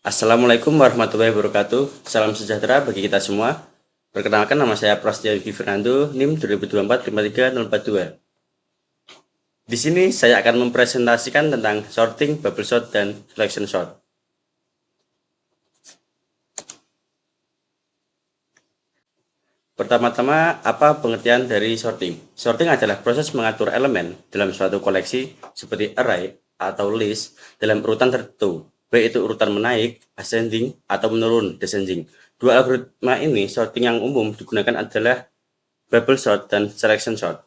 Assalamualaikum warahmatullahi wabarakatuh. Salam sejahtera bagi kita semua. Perkenalkan, nama saya Prasetyo Yogi Fernando, NIM 2024-53042. Di sini saya akan mempresentasikan tentang sorting, bubble sort, dan selection sort. Pertama-tama, apa pengertian dari sorting? Sorting adalah proses mengatur elemen dalam suatu koleksi seperti array atau list dalam urutan tertentu, baik itu urutan menaik, ascending, atau menurun, descending. Dua algoritma ini sorting yang umum digunakan adalah bubble sort dan selection sort.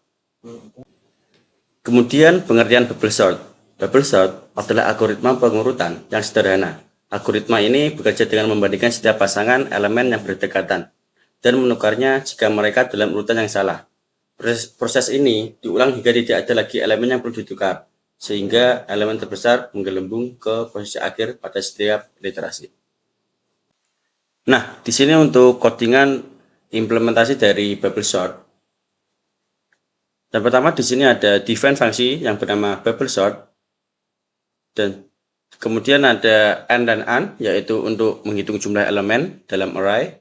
Kemudian pengertian bubble sort. Bubble sort adalah algoritma pengurutan yang sederhana. Algoritma ini bekerja dengan membandingkan setiap pasangan elemen yang berdekatan dan menukarnya jika mereka dalam urutan yang salah. Proses ini diulang hingga tidak ada lagi elemen yang perlu ditukar, sehingga elemen terbesar menggelembung ke posisi akhir pada setiap iterasi. Nah, di sini untuk codingan implementasi dari bubble sort. Dan pertama di sini ada define fungsi yang bernama bubble sort, dan kemudian ada and dan an, yaitu untuk menghitung jumlah elemen dalam array.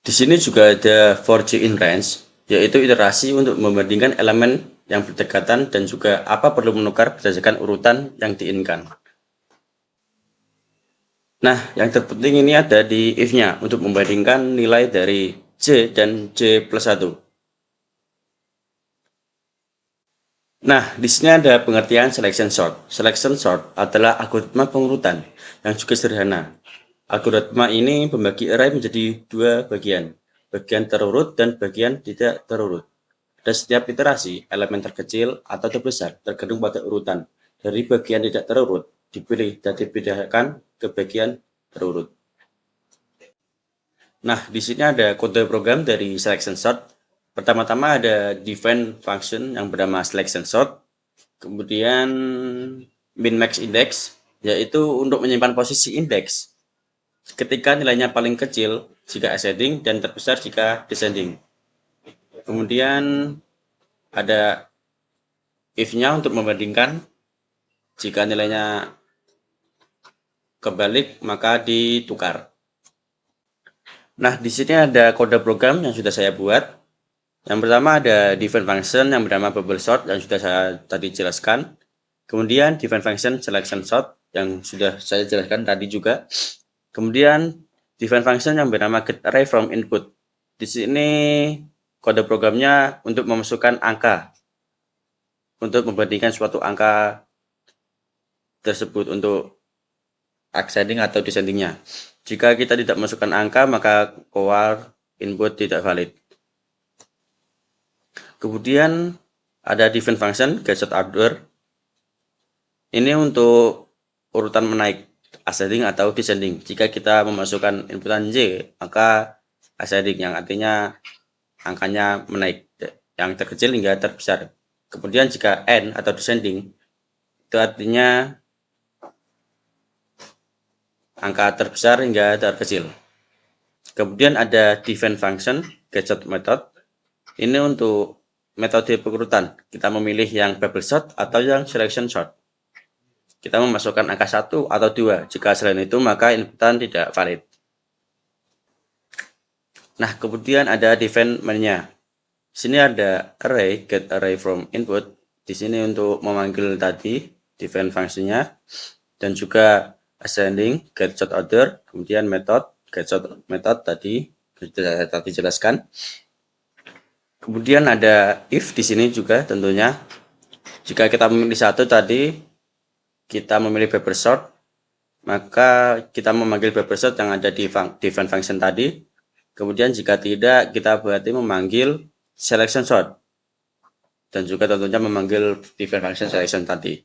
Di sini juga ada for j in range, yaitu iterasi untuk membandingkan elemen yang berdekatan dan juga apa perlu menukar berdasarkan urutan yang diinginkan. Nah, yang terpenting ini ada di if-nya untuk membandingkan nilai dari j dan j plus 1. Nah, di sini ada pengertian selection sort. Selection sort adalah algoritma pengurutan yang juga sederhana. Algoritma ini membagi array menjadi dua bagian terurut dan bagian tidak terurut. Dan setiap iterasi, elemen terkecil atau terbesar tergantung pada urutan. Dari bagian tidak terurut dipilih dan dipindahkan ke bagian terurut. Nah, di sini ada kode program dari selection sort. Pertama-tama ada define function yang bernama selection sort. Kemudian min-max index, yaitu untuk menyimpan posisi indeks ketika nilainya paling kecil jika ascending dan terbesar jika descending. Kemudian ada if-nya untuk membandingkan jika nilainya kebalik maka ditukar. Nah, di sini ada kode program yang sudah saya buat. Yang pertama ada define function yang bernama bubble sort yang sudah saya tadi jelaskan. Kemudian define function selection sort yang sudah saya jelaskan tadi juga. Kemudian define function yang bernama get array from input. Di sini kode programnya untuk memasukkan angka, untuk membandingkan suatu angka tersebut untuk ascending atau descendingnya. Jika kita tidak masukkan angka, maka keluar input tidak valid. Kemudian ada define function get sort order. Ini untuk urutan menaik, ascending atau descending. Jika kita memasukkan inputan J, maka ascending yang artinya angkanya menaik, yang terkecil hingga terbesar. Kemudian jika N atau descending, itu artinya angka terbesar hingga terkecil. Kemudian ada define function get sort method. Ini untuk metode pengurutan. Kita memilih yang bubble sort atau yang selection sort. Kita memasukkan angka 1 atau 2. Jika selain itu, maka inputan tidak valid. Nah, kemudian ada define main-nya. Di sini ada array, get array from input. Di sini untuk memanggil tadi define fungsinya, dan juga ascending, get sort order, kemudian method, get sort method tadi sudah tadi jelaskan. Kemudian ada if di sini juga tentunya. Jika kita memilih satu tadi, kita memilih bubble sort, maka kita memanggil bubble sort yang ada di define function tadi. Kemudian jika tidak, kita berarti memanggil selection sort dan juga tentunya memanggil define function selection tadi.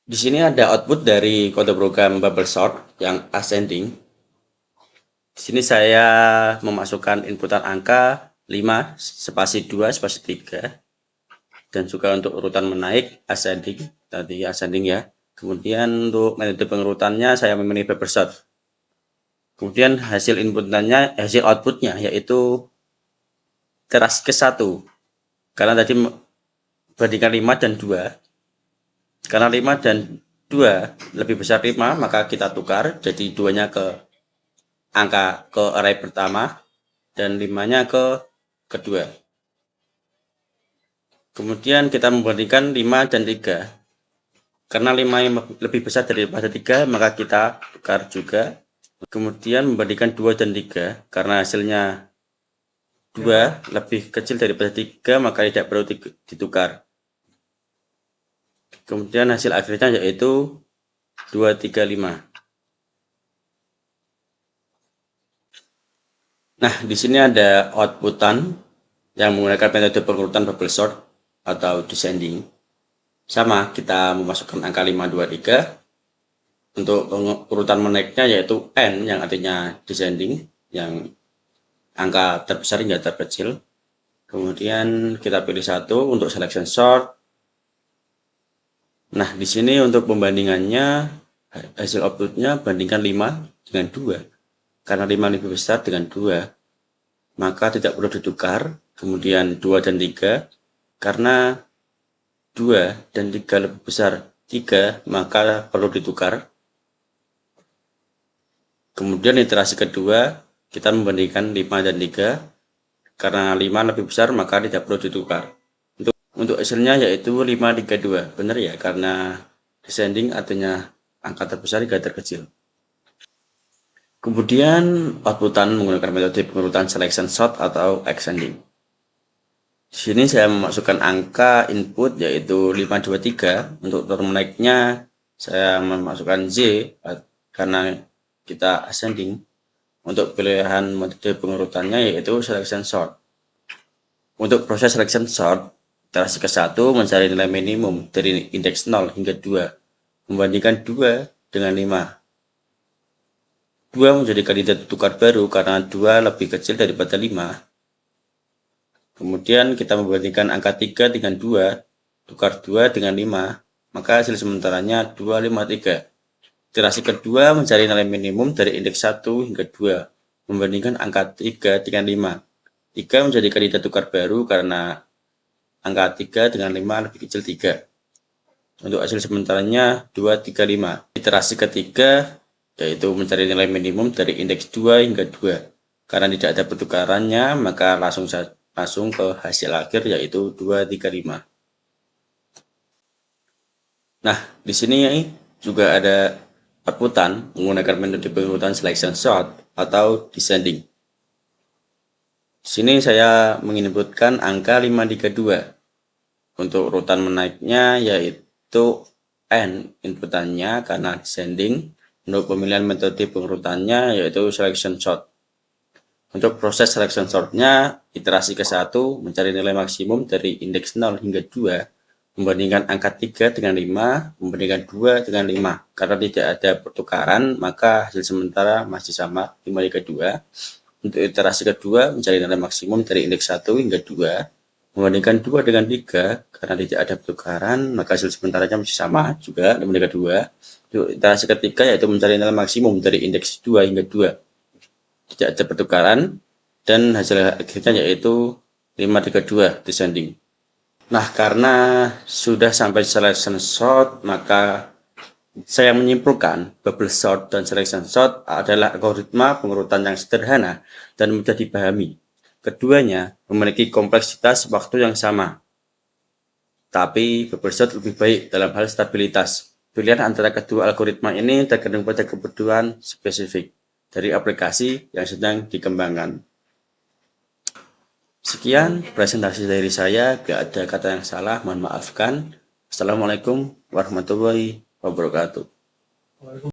Di sini ada output dari kode program bubble sort yang ascending. Di sini saya memasukkan inputan angka 5 spasi 2 spasi 3, dan juga untuk urutan menaik ascending tadi ascending ya. Kemudian untuk metode pengurutannya saya memilih bubble sort. Kemudian hasil outputnya yaitu teras ke 1. Karena tadi bandingkan 5 dan 2. Karena 5 dan 2 lebih besar 5, maka kita tukar jadi 2-nya ke array pertama dan 5-nya ke kedua. Kemudian kita membandingkan 5 dan 3. Karena 5 yang lebih besar daripada 3, maka kita tukar juga. Kemudian membandingkan 2 dan 3, karena hasilnya 2 lebih kecil daripada 3, maka tidak perlu ditukar. Kemudian hasil akhirnya yaitu 235. Nah, di sini ada outputan yang menggunakan metode pengurutan bubble sort atau descending. Sama, kita memasukkan angka 5, 2, 3. Untuk urutan menaiknya yaitu n, yang artinya descending, yang angka terbesar hingga terkecil. Kemudian kita pilih satu untuk selection sort. Nah, di sini untuk pembandingannya, hasil outputnya bandingkan 5 dengan 2. Karena 5 lebih besar dengan 2, maka tidak perlu ditukar. Kemudian 2 dan 3, karena 2 dan 3 lebih besar 3, maka perlu ditukar. Kemudian iterasi kedua, kita membandingkan 5 dan 3. Karena 5 lebih besar, maka tidak perlu ditukar. Untuk hasilnya yaitu 5, 3, 2. Benar ya, karena descending artinya angka terbesar hingga terkecil. Kemudian outputan menggunakan metode pengurutan selection sort atau ascending. Di sini saya memasukkan angka input yaitu 5, 2, 3. Untuk term naiknya saya memasukkan Z karena kita ascending. Untuk pilihan metode pengurutannya yaitu selection sort. Untuk proses selection sort, iterasi ke-1 mencari nilai minimum dari indeks 0 hingga 2, membandingkan 2 dengan 5. 2 menjadi kandidat tukar baru karena 2 lebih kecil daripada 5. Kemudian kita membandingkan angka 3 dengan 2, tukar 2 dengan 5, maka hasil sementaranya 2, 5, 3. Iterasi kedua mencari nilai minimum dari indeks 1 hingga 2, membandingkan angka 3 dengan 5. 3 menjadi kandidat tukar baru karena angka 3 dengan 5 lebih kecil 3. Untuk hasil sementaranya 2, 3, 5. Iterasi ketiga yaitu mencari nilai minimum dari indeks 2 hingga 2. Karena tidak ada pertukarannya, maka langsung ke hasil akhir yaitu 2, 3, 5. Nah, di sini juga ada outputan menggunakan metode pengurutan selection sort atau descending. Di sini saya menginputkan angka 532. Untuk urutan menaiknya yaitu n inputannya karena descending. Untuk pemilihan metode pengurutannya yaitu selection sort. Untuk proses selection sortnya, iterasi ke-1 mencari nilai maksimum dari indeks 0 hingga 2, membandingkan angka 3 dengan 5, membandingkan 2 dengan 5. Karena tidak ada pertukaran, maka hasil sementara masih sama, 5 hingga 2. Untuk iterasi kedua, mencari nilai maksimum dari indeks 1 hingga 2, membandingkan 2 dengan 3, karena tidak ada pertukaran, maka hasil sementaranya masih sama, juga 5 hingga 2. Untuk iterasi ketiga, yaitu mencari nilai maksimum dari indeks 2 hingga 2. Tidak ada pertukaran, dan hasil akhirnya yaitu 5, 3, 2, descending. Nah, karena sudah sampai selection sort, maka saya menyimpulkan bubble sort dan selection sort adalah algoritma pengurutan yang sederhana dan mudah dipahami. Keduanya memiliki kompleksitas waktu yang sama, tapi bubble sort lebih baik dalam hal stabilitas. Pilihan antara kedua algoritma ini tergantung pada kebutuhan spesifik dari aplikasi yang sedang dikembangkan. Sekian presentasi dari saya, gak ada kata yang salah, mohon maafkan. Assalamualaikum warahmatullahi wabarakatuh.